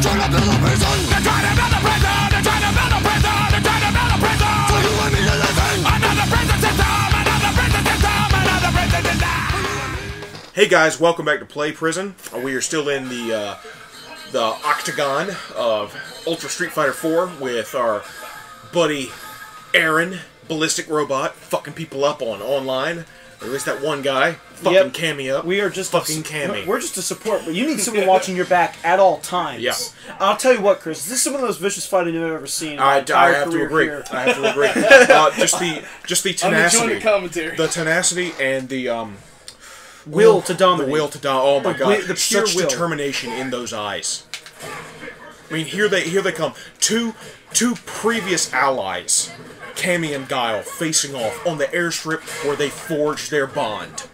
trying to build a prison. They're trying to build a prison. They're trying to build a prison. They're trying to build a prison. For you and me to live in. Another prison system. Another prison system. Another prison system. Hey guys, welcome back to Play Prison. We are still in the octagon of Ultra Street Fighter 4 with our buddy Aaron, ballistic robot, fucking people up on online. Or at least that one guy, fucking Cammy up. We are just fucking Cammy. We're just a support, but you need someone watching your back at all times. Yeah. I'll tell you what, Chris. This is some of the most vicious fighting you've ever seen. I have to agree. I have to agree. Just the tenacity. I'm enjoying the commentary. The tenacity and the will to dominate. The will to dominate. Oh my god! The pure Such will. determination in those eyes. I mean, here they come. Two previous allies, Cammy and Guile, facing off on the airstrip where they forged their bond.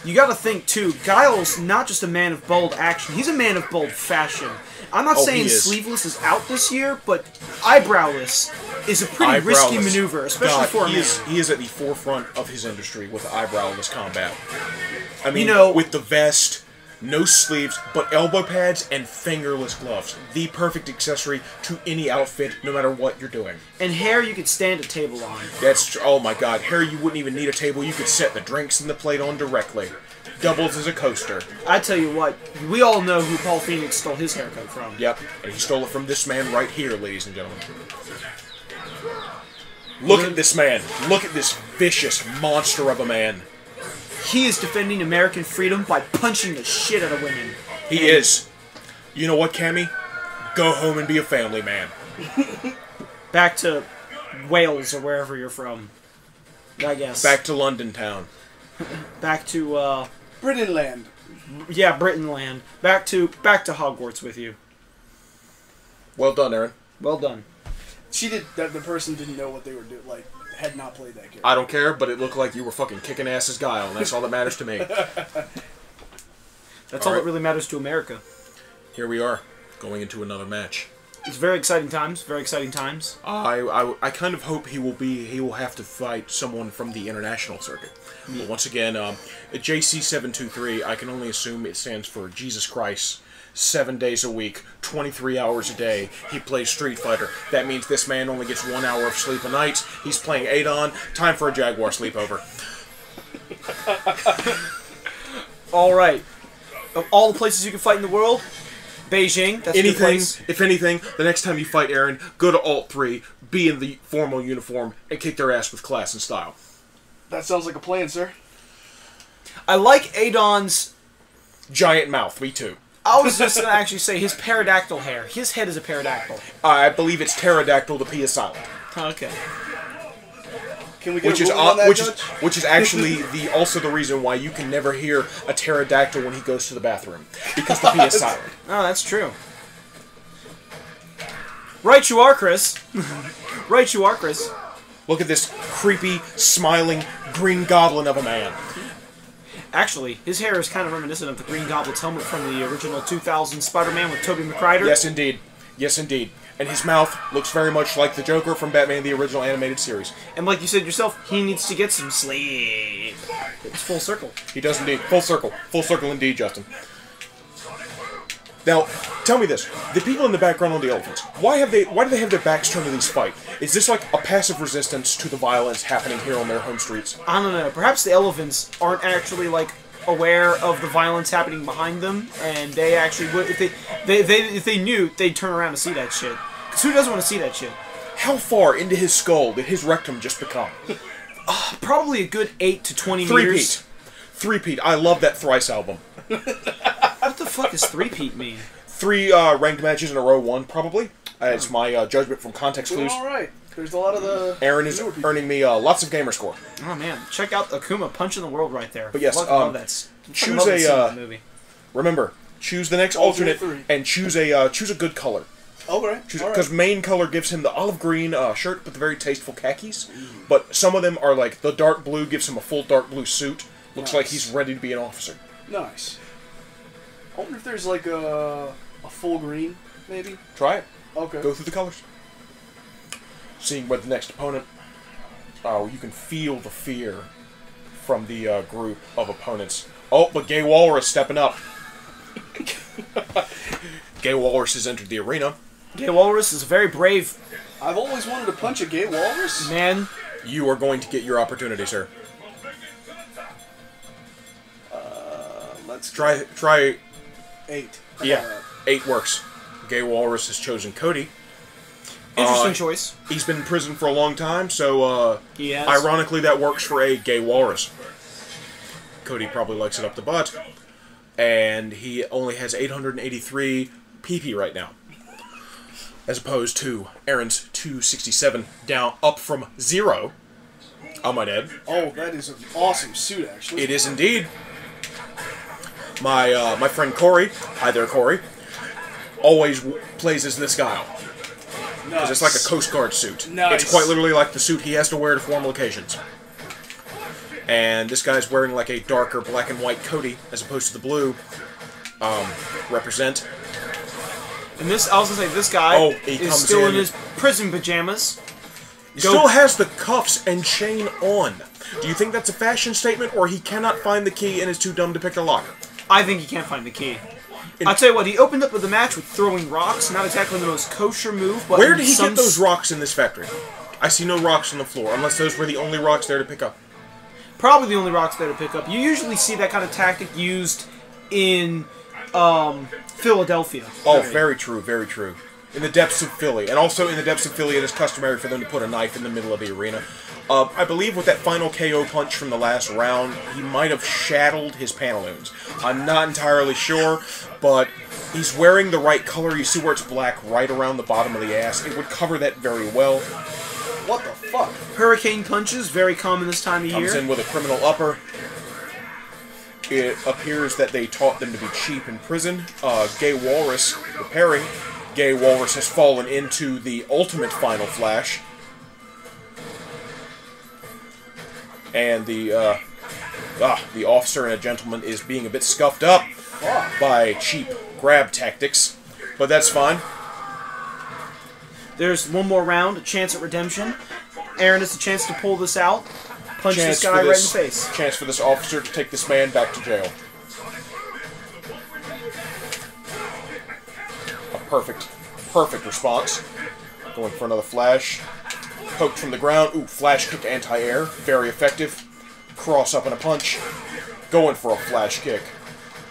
You gotta think, too, Guile's not just a man of bold action, he's a man of bold fashion. I'm not saying Sleeveless is out this year, but Eyebrowless is a pretty risky maneuver, especially for a man. He is at the forefront of his industry with eyebrowless combat. I mean, you know, with the vest, no sleeves, but elbow pads and fingerless gloves. The perfect accessory to any outfit, no matter what you're doing. And hair you could stand a table on. That's, oh my god, hair you wouldn't even need a table, you could set the drinks and the plate on directly. Doubles as a coaster. I tell you what, we all know who Paul Phoenix stole his haircut from. Yep, and he stole it from this man right here, ladies and gentlemen. Look at this man. Look at this vicious monster of a man. He is defending American freedom by punching the shit out of women. He is. You know what, Cammy? Go home and be a family man. Back to Wales or wherever you're from, I guess. Back to London town. Back to, Britain land. Yeah, Britain land. Back to Hogwarts with you. Well done, Aaron. Well done. She did. The person didn't know what they were doing. Like, had not played that character. I don't care, but it looked like you were fucking kicking ass as Guile, and that's all that matters to me. That's all that really matters to America. Here we are, going into another match. It's very exciting times. Very exciting times. I kind of hope he will have to fight someone from the international circuit. But once again, JC723, I can only assume it stands for Jesus Christ. 7 days a week, 23 hours a day, he plays Street Fighter. That means this man only gets 1 hour of sleep a night. He's playing Adon. Time for a Jaguar sleepover. Alright. Of all the places you can fight in the world, Beijing, that's a good place. If anything, the next time you fight Aaron, go to Alt 3, be in the formal uniform, and kick their ass with class and style. That sounds like a plan, sir. I like Adon's giant mouth, me too. I was just going to actually say his pterodactyl hair. His head is a pterodactyl. I believe it's pterodactyl, the P is silent. Okay. Can we get a ruling on that, Judge? Which is actually also the reason why you can never hear a pterodactyl when he goes to the bathroom. Because the P is silent. Oh, that's true. Right you are, Chris. Right you are, Chris. Look at this creepy, smiling, green goblin of a man. Actually, his hair is kind of reminiscent of the Green Goblin's helmet from the original 2000 Spider-Man with Tobey Maguire. Yes, indeed. Yes, indeed. And his mouth looks very much like the Joker from Batman the original animated series. And like you said yourself, he needs to get some sleep. It's full circle. He does indeed. Full circle. Full circle indeed, Justin. Now, tell me this. The people in the background on the elephants, why do they have their backs turned to these fight? Is this like a passive resistance to the violence happening here on their home streets? I don't know. Perhaps the elephants aren't actually, like, aware of the violence happening behind them, and they actually would, if they knew, they'd turn around and see that shit. Because who doesn't want to see that shit? How far into his skull did his rectum just become? Probably a good 8 to 20 meters. Three-peat. I love that Thrice album. What the fuck does three-peat mean? 3 ranked matches in a row won, probably. It's my judgment from context clues. Alright. There's a lot of the... Aaron is earning me lots of gamer score. Oh man, check out Akuma punching the world right there. But yes, love that. Choose a movie. Remember, choose the next alternate and choose a good color. Okay. Because main color gives him the olive green shirt with the very tasteful khakis. But some of them are like the dark blue gives him a full dark blue suit. Looks like he's ready to be an officer. Nice. I wonder if there's like a full green, maybe? Try it. Okay. Go through the colors. Seeing what the next opponent... Oh, you can feel the fear from the group of opponents. Oh, but Gay Walrus stepping up. Gay Walrus has entered the arena. Gay Walrus is very brave. I've always wanted to punch a gay walrus. Man. You are going to get your opportunity, sir. Let's try 8. Yeah, 8 works. Gay Walrus has chosen Cody. Interesting choice. He's been in prison for a long time, so he has. Ironically that works for a Gay Walrus. Cody probably likes it up the butt. And he only has 883 PP right now. As opposed to Aaron's 267, down up from 0. I might add. Oh, that is an awesome suit, actually. It is indeed. My friend Corey, hi there Corey, always plays as this Guile. Because it's like a Coast Guard suit. Nice. It's quite literally like the suit he has to wear to formal occasions. And this guy's wearing like a darker black and white Cody, as opposed to the blue. Represent. And this, I was gonna say, this guy is still in his prison pajamas. He still has the cuffs and chain on. Do you think that's a fashion statement, or he cannot find the key and is too dumb to pick the lock? I think he can't find the key. I'll tell you what, he opened up with the match with throwing rocks. Not exactly the most kosher move, but where did he get those rocks in this factory? I see no rocks on the floor, unless those were the only rocks there to pick up. Probably the only rocks there to pick up. You usually see that kind of tactic used in Philadelphia. Oh, very true, very true. In the depths of Philly. And also in the depths of Philly, it is customary for them to put a knife in the middle of the arena. I believe with that final KO punch from the last round, he might have shattered his pantaloons. I'm not entirely sure, but he's wearing the right color. You see where it's black right around the bottom of the ass. It would cover that very well. What the fuck? Hurricane punches, very common this time of year. Comes in with a criminal upper. It appears that they taught them to be cheap in prison. Gay Walrus repairing. Gay Walrus has fallen into the ultimate final flash. And the officer and a gentleman is being a bit scuffed up by cheap grab tactics. But that's fine. There's one more round, a chance at redemption. Aaron has a chance to pull this out. Punch this guy right in the face. Chance for this officer to take this man back to jail. A perfect response. Going for another flash. Poked from the ground. Ooh, flash kick anti-air. Very effective. Cross up and a punch. Going for a flash kick.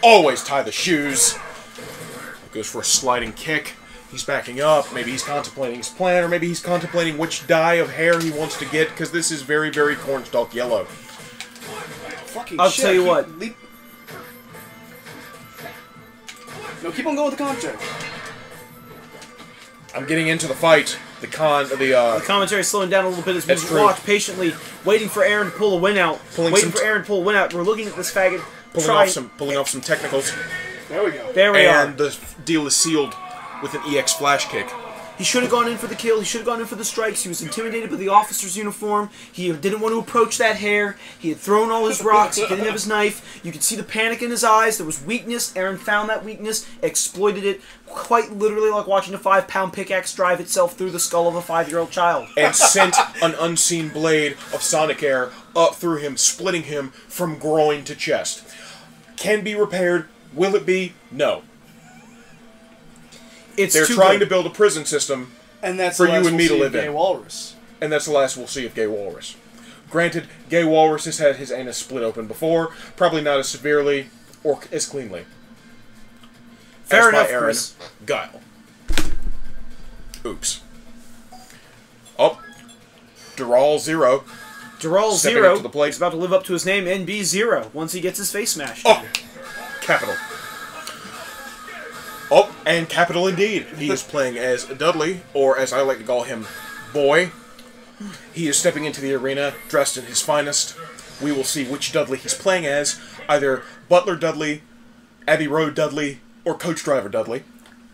Always tie the shoes. Goes for a sliding kick. He's backing up. Maybe he's contemplating his plan, or maybe he's contemplating which dye of hair he wants to get, because this is very, very cornstalk yellow. I'll tell you what. No, keep on going with the commentary. I'm getting into the fight. The commentary slowing down a little bit as we watch patiently, waiting for Aaron to pull a win out. We're looking at this faggot. Pulling off some technicals. There we go. There we are. And the deal is sealed with an EX flash kick. He should have gone in for the kill. He should have gone in for the strikes. He was intimidated by the officer's uniform. He didn't want to approach that hair. He had thrown all his rocks. He didn't have his knife. You could see the panic in his eyes. There was weakness. Aaron found that weakness, exploited it, quite literally like watching a 5-pound pickaxe drive itself through the skull of a 5-year-old child. And sent an unseen blade of sonic air up through him, splitting him from groin to chest. Can be repaired. Will it be? No. They're trying to build a prison system for you and me to live in. Gay Walrus. And that's the last we'll see of Gay Walrus. Granted, Gay Walrus has had his anus split open before, probably not as severely or as cleanly. Fair enough, Aaron Chris. Guile. Oops. Oh. Dural Zero. Dural Zero to the plate. is about to live up to his name and be Zero once he gets his face smashed. Oh. Capital. Oh, and capital indeed. He is playing as Dudley, or as I like to call him, Boy. He is stepping into the arena dressed in his finest. We will see which Dudley he's playing as, either Butler Dudley, Abbey Road Dudley, or Coach Driver Dudley.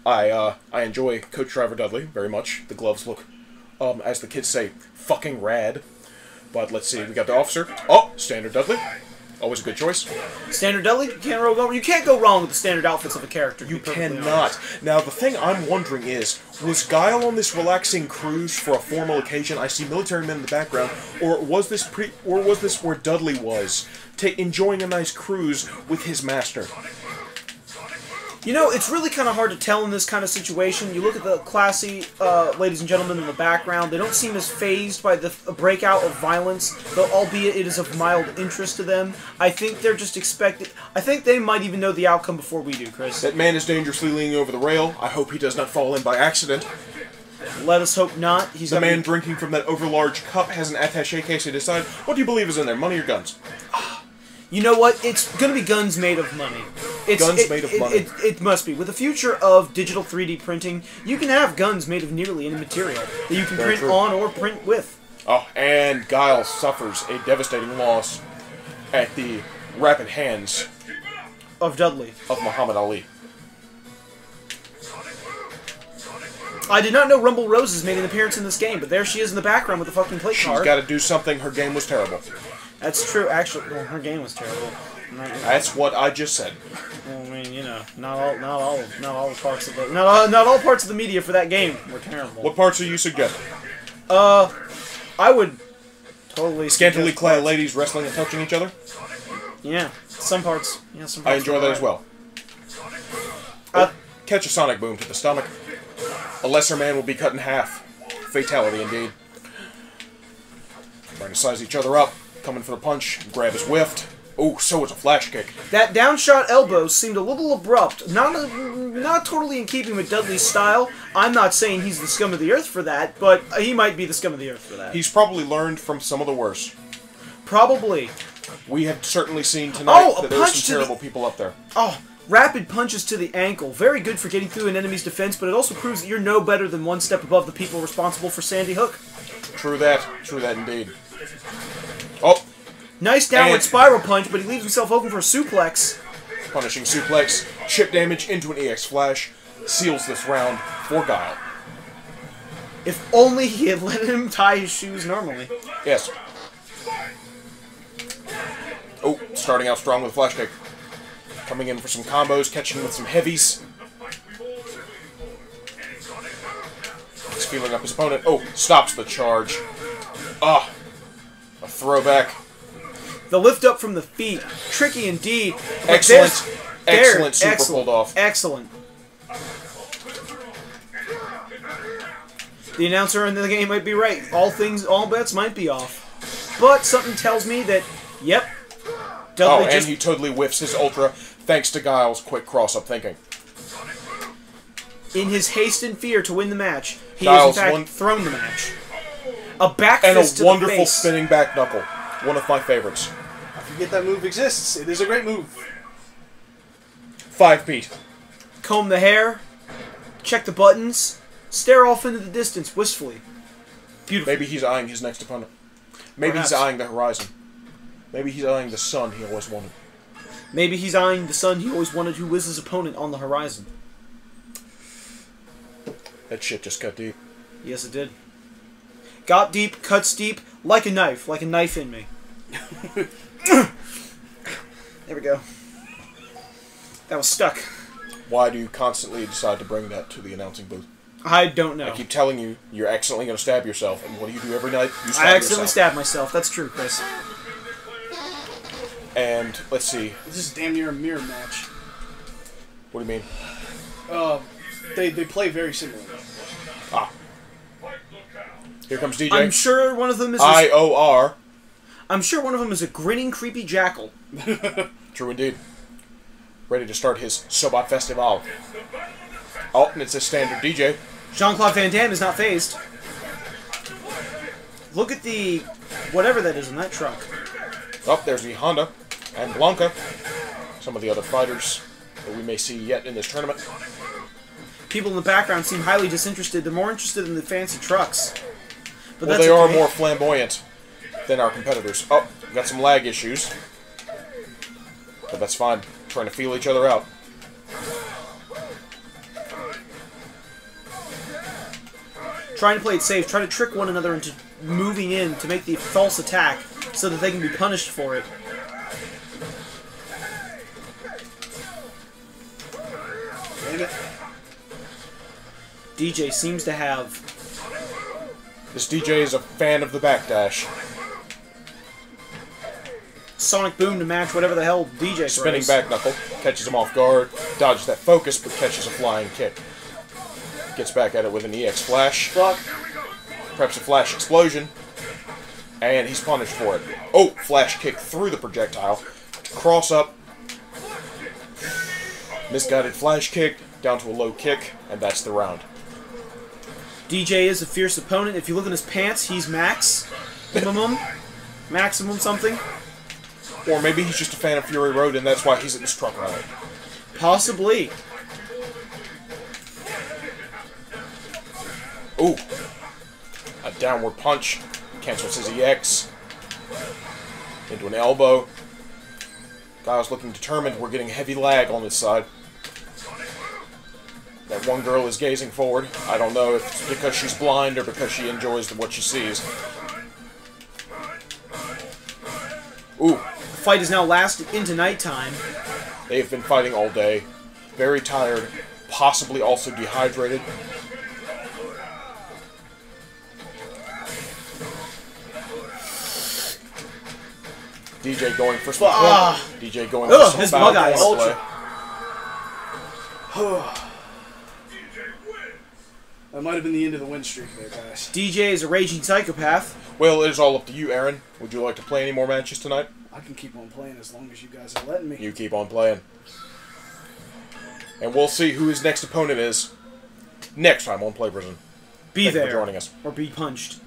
I enjoy Coach Driver Dudley very much. The gloves look, as the kids say, fucking rad. But let's see, we got the officer. Oh, Standard Dudley. Always a good choice. Standard Dudley, you can't go wrong with the standard outfits of a character. You cannot. Now, the thing I'm wondering is, was Guile on this relaxing cruise for a formal occasion? I see military men in the background, or was this where Dudley was, enjoying a nice cruise with his master? You know, it's really kind of hard to tell in this kind of situation. You look at the classy ladies and gentlemen in the background. They don't seem as fazed by the breakout of violence, though albeit it is of mild interest to them. I think they're just expected... I think they might even know the outcome before we do, Chris. That man is dangerously leaning over the rail. I hope he does not fall in by accident. Let us hope not. The man drinking from that overlarge cup has an attaché case to decide. What do you believe is in there, money or guns? You know what? It's going to be guns made of money. Guns made of money. It must be. With the future of digital 3D printing, you can have guns made of nearly any material that you can print on or print with. Oh, and Guile suffers a devastating loss at the rapid hands of Dudley. Of Muhammad Ali. I did not know Rumble Roses made an appearance in this game, but there she is in the background with the fucking plate card. She's got to do something. Her game was terrible. That's true. Actually, well, her game was terrible. That's what I just said. Well, I mean, you know, not all parts of the not all parts of the media for that game were terrible. What parts are you suggesting? I would totally scantily clad ladies wrestling and touching each other. Yeah, some parts. Yeah, some I parts. enjoy that as well. Catch a sonic boom to the stomach. A lesser man will be cut in half. Fatality, indeed. Trying to size each other up. Coming for the punch. Grab is whiffed. Oh, so it's a flash kick. That downshot elbow seemed a little abrupt. Not totally in keeping with Dudley's style. I'm not saying he's the scum of the earth for that, but he might be the scum of the earth for that. He's probably learned from some of the worst. Probably. We have certainly seen tonight that there are some terrible people up there. Oh, rapid punches to the ankle. Very good for getting through an enemy's defense, but it also proves that you're no better than one step above the people responsible for Sandy Hook. True that. True that indeed. Oh. Nice downward spiral punch, but he leaves himself open for a suplex. Punishing suplex. Chip damage into an EX flash. Seals this round for Guile. If only he had let him tie his shoes normally. Yes. Oh, starting out strong with a flash kick. Coming in for some combos, catching with some heavies. He's feeling up his opponent. Oh, stops the charge. Ah, a throwback. The lift up from the feet. Tricky indeed. Excellent. Excellent super pulled off. Excellent. The announcer in the game might be right. All bets might be off. But something tells me that, yep. Dudley and he totally whiffs his ultra thanks to Guile's quick cross-up thinking. In his haste and fear to win the match, he has in fact thrown the match. A back fist to the face. And a wonderful spinning back knuckle. One of my favorites. I forget that move exists. It is a great move. 5 feet. Comb the hair. Check the buttons. Stare off into the distance wistfully. Beautiful. Maybe he's eyeing his next opponent. Maybe Perhaps. He's eyeing the horizon. Maybe he's eyeing the sun he always wanted. Maybe he's eyeing the sun he always wanted who was his opponent on the horizon. That shit just got deep. Yes, it did. Got deep, cuts deep, like a knife in me. There we go. That was stuck. Why do you constantly decide to bring that to the announcing booth? I don't know. I keep telling you, you're accidentally going to stab yourself, and what do you do every night? You stab I accidentally yourself. stab myself. That's true, Chris. And, let's see. This is damn near a mirror match. What do you mean? They play very similarly. Ah. Here comes DJ. I'm sure one of them is IOR. I'm sure one of them is a grinning, creepy jackal. True indeed. Ready to start his Sobat Festival. Oh, and it's a standard DJ. Jean-Claude Van Damme is not phased. Look at the... whatever that is in that truck. Oh, there's the Honda and Blanca. Some of the other fighters that we may see yet in this tournament. People in the background seem highly disinterested. They're more interested in the fancy trucks. But well, that's they are okay. more flamboyant than our competitors. Oh, we've got some lag issues. But that's fine. Trying to feel each other out. Trying to play it safe. Try to trick one another into moving in to make the false attack so that they can be punished for it. DJ seems to have... This DJ is a fan of the backdash. Sonic boom to match whatever the hell DJ throws. Spinning back knuckle. catches him off guard, dodges that focus, but catches a flying kick. Gets back at it with an EX flash. Fuck. Preps a flash explosion. And he's punished for it. Oh, flash kick through the projectile. Cross up. Misguided flash kick, down to a low kick, and that's the round. DJ is a fierce opponent. If you look at his pants, he's max. Minimum. Maximum something. Or maybe he's just a fan of Fury Road and that's why he's at this truck rally. Possibly. Ooh. A downward punch. Cancels his EX. Into an elbow. Guile's looking determined. We're getting heavy lag on this side. That one girl is gazing forward. I don't know if it's because she's blind or because she enjoys what she sees. Ooh. The fight is now lasted into nighttime. They have been fighting all day. Very tired. Possibly also dehydrated. DJ going for some DJ going for some his foul bug eyes. play. That might have been the end of the win streak there, guys. DJ is a raging psychopath. Well, it is all up to you, Aaron. Would you like to play any more matches tonight? I can keep on playing as long as you guys are letting me. You keep on playing. And we'll see who his next opponent is next time on Play Prison. Be Thank you there. for joining us. Or be punched.